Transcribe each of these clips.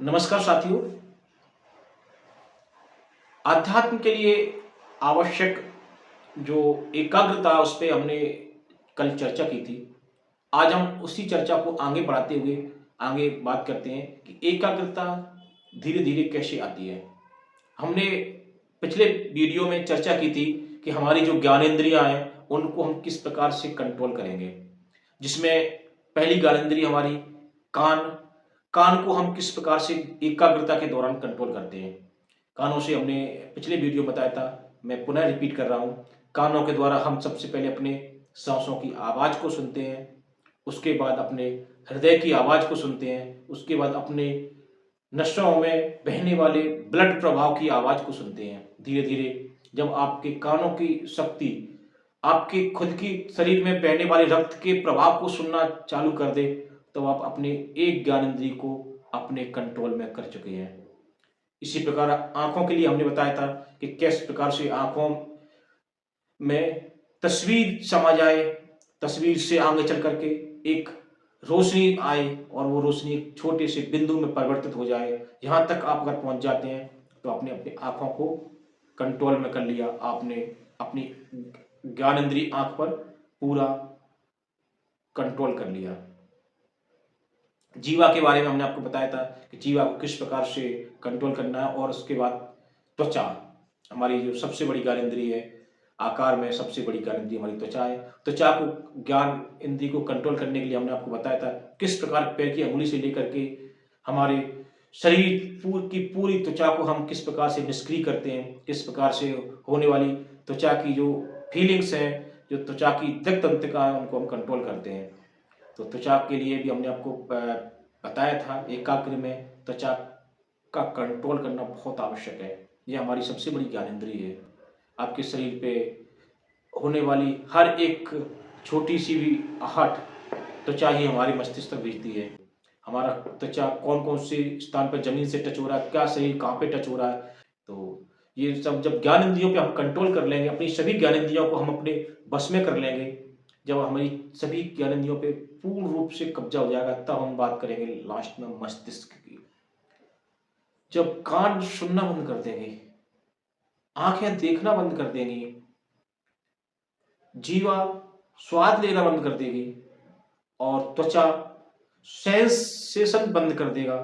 नमस्कार साथियों। आध्यात्म के लिए आवश्यक जो एकाग्रता उस पे हमने कल चर्चा की थी। आज हम उसी चर्चा को आगे बढ़ाते हुए आगे बात करते हैं कि एकाग्रता धीरे-धीरे कैसे आती है। हमने पिछले वीडियो में चर्चा की थी कि हमारी जो ज्ञानेंद्रियाँ हैं, उनको हम किस प्रकार से कंट्रोल करेंगे। जिसमें पहली ज्ञानेंद्रिय हमारी कान, कान को हम किस प्रकार से एकाग्रता के दौरान कंट्रोल करते हैं। कानों से हमने पिछले वीडियो में बताया था, मैं पुनः रिपीट कर रहा हूँ। कानों के द्वारा हम सबसे पहले अपने साँसों की आवाज़ को सुनते हैं, उसके बाद अपने हृदय की आवाज़ को सुनते हैं, उसके बाद अपने नसों में बहने वाले ब्लड प्रवाह की आवाज़ को सुनते हैं। धीरे-धीरे जब आपके कानों की शक्ति आपके खुद की शरीर में बहने वाले रक्त के प्रवाह को सुनना चालू कर दे, तो आप अपने एक ज्ञानेंद्रिय को अपने कंट्रोल में कर चुके हैं। इसी प्रकार आँखों के लिए हमने बताया था कि किस प्रकार से आँखों में तस्वीर समा जाए, तस्वीर से आगे चल कर के एक रोशनी आए और वो रोशनी एक छोटे से बिंदु में परिवर्तित हो जाए। यहाँ तक आप अगर पहुँच जाते हैं, तो आपने अपनी आँखों को कंट्रोल में कर लिया। आपने अपनी ज्ञानेंद्रिय आँख पर पूरा कंट्रोल कर लिया। जीवा के बारे में हमने आपको बताया था कि जीवा को किस प्रकार से कंट्रोल करना है और उसके बाद त्वचा, हमारी जो सबसे बड़ी ज्ञानेंद्रिय है, आकार में सबसे बड़ी ज्ञानेंद्रिय हमारी त्वचा है। त्वचा को ज्ञान इंद्रिय को कंट्रोल करने के लिए हमने आपको बताया था किस प्रकार पैर की अंगुली से लेकर के हमारे शरीर की पूरी त्वचा को हम किस प्रकार से निष्क्रिय करते हैं, किस प्रकार से होने वाली त्वचा की जो फीलिंग्स हैं, जो त्वचा की तक तंत्रिका है, उनको हम कंट्रोल करते हैं। तो त्वचा के लिए भी हमने आपको बताया था, एकाग्र में त्वचा का कंट्रोल करना बहुत आवश्यक है। ये हमारी सबसे बड़ी ज्ञानेंद्रिय है। आपके शरीर पे होने वाली हर एक छोटी सी भी आहट त्वचा ही हमारे मस्तिष्क तक भेजती है। हमारा त्वचा कौन कौन से स्थान पर जमीन से टच हो रहा है, क्या शरीर कहाँ पे टच हो रहा है। तो ये सब जब ज्ञान इंद्रियों पे हम कंट्रोल कर लेंगे, अपनी सभी ज्ञान इंद्रियों को हम अपने बस में कर लेंगे, जब हमारी सभी ज्ञानेंद्रियों पे पूर्ण रूप से कब्जा हो जाएगा, तब हम बात करेंगे लास्ट में मस्तिष्क की। जब कान सुनना बंद कर देंगे, आंखें देखना बंद कर देंगी, जीवा स्वाद लेना बंद कर देगी और त्वचा सेंसेशन बंद कर देगा,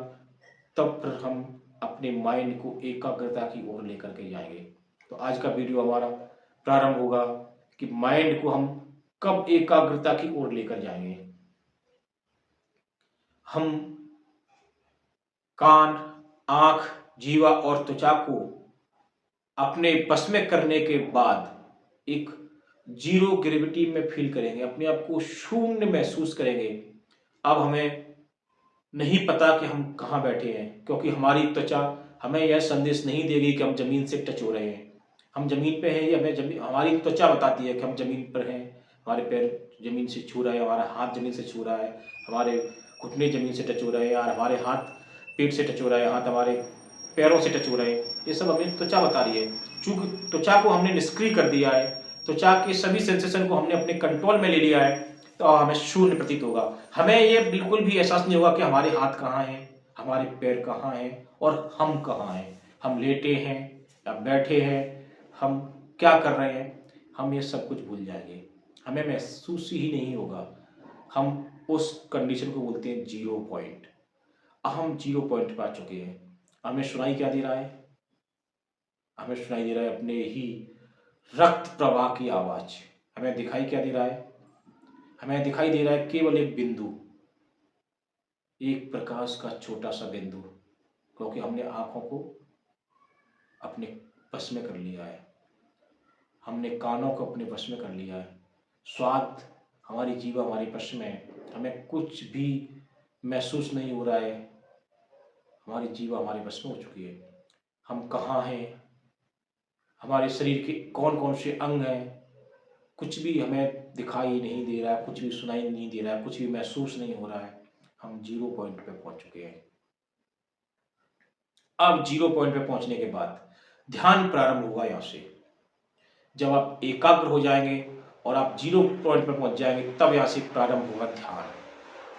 तब फिर हम अपने माइंड को एकाग्रता की ओर लेकर के जाएंगे। तो आज का वीडियो हमारा प्रारंभ होगा कि माइंड को हम कब एकाग्रता की ओर लेकर जाएंगे। हम कान, आंख, जीवा और त्वचा को अपने बस में करने के बाद एक जीरो ग्रेविटी में फील करेंगे, अपने आप को शून्य महसूस करेंगे। अब हमें नहीं पता कि हम कहाँ बैठे हैं, क्योंकि हमारी त्वचा हमें यह संदेश नहीं देगी कि हम जमीन से टच हो रहे हैं। हम जमीन पे हैं, ये हमें जमीन, हमारी त्वचा बताती है कि हम जमीन पर हैं। हमारे पैर जमीन से छू रहे हैं, हमारा हाथ जमीन से छू रहा है, हमारे घुटने जमीन से टच हो रहे हैं, और हमारे हाथ पेट से टच हो रहा है, हाथ हमारे पैरों से टच हो रहे हैं। ये सब हमें त्वचा बता रही है। चूंकि त्वचा को हमने निष्क्रिय कर दिया है, त्वचा के सभी सेंसेशन को हमने अपने कंट्रोल में ले लिया है, तो हमें शून्य प्रतीत होगा। हमें ये बिल्कुल भी एहसास नहीं होगा कि हमारे हाथ कहाँ हैं, हमारे पैर कहाँ हैं और हम कहाँ हैं, हम लेटे हैं या बैठे हैं, हम क्या कर रहे हैं। हम ये सब कुछ भूल जाएंगे, हमें महसूस ही नहीं होगा। हम उस कंडीशन को बोलते हैं जीरो पॉइंट। हम जीरो पॉइंट पर आ चुके हैं। हमें सुनाई क्या दे रहा है? हमें सुनाई दे रहा है अपने ही रक्त प्रवाह की आवाज। हमें दिखाई क्या दे रहा है? हमें दिखाई दे रहा है केवल एक बिंदु, एक प्रकाश का छोटा सा बिंदु, क्योंकि हमने आंखों को अपने बस में कर लिया है, हमने कानों को अपने बस में कर लिया है, स्वाद हमारी जीभ हमारे बस में है, हमें कुछ भी महसूस नहीं हो रहा है, हमारी जीभ हमारे बस में हो चुकी है। हम कहाँ हैं, हमारे शरीर के कौन कौन से अंग हैं, कुछ भी हमें दिखाई नहीं दे रहा है, कुछ भी सुनाई नहीं दे रहा है, कुछ भी महसूस नहीं हो रहा है। हम जीरो पॉइंट पे पहुंच चुके हैं। अब जीरो पॉइंट पे पहुंचने के बाद ध्यान प्रारंभ होगा। यहाँ से जब आप एकाग्र हो जाएंगे और आप जीरो पॉइंट पे पहुंच जाएंगे, तब यहाँ से प्रारंभ होगा ध्यान।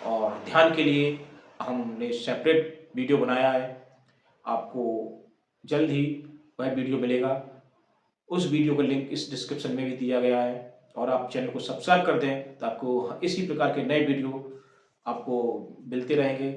और ध्यान के लिए हमने सेपरेट वीडियो बनाया है, आपको जल्द ही वह वीडियो मिलेगा। उस वीडियो का लिंक इस डिस्क्रिप्शन में भी दिया गया है और आप चैनल को सब्सक्राइब कर दें तो आपको इसी प्रकार के नए वीडियो आपको मिलते रहेंगे।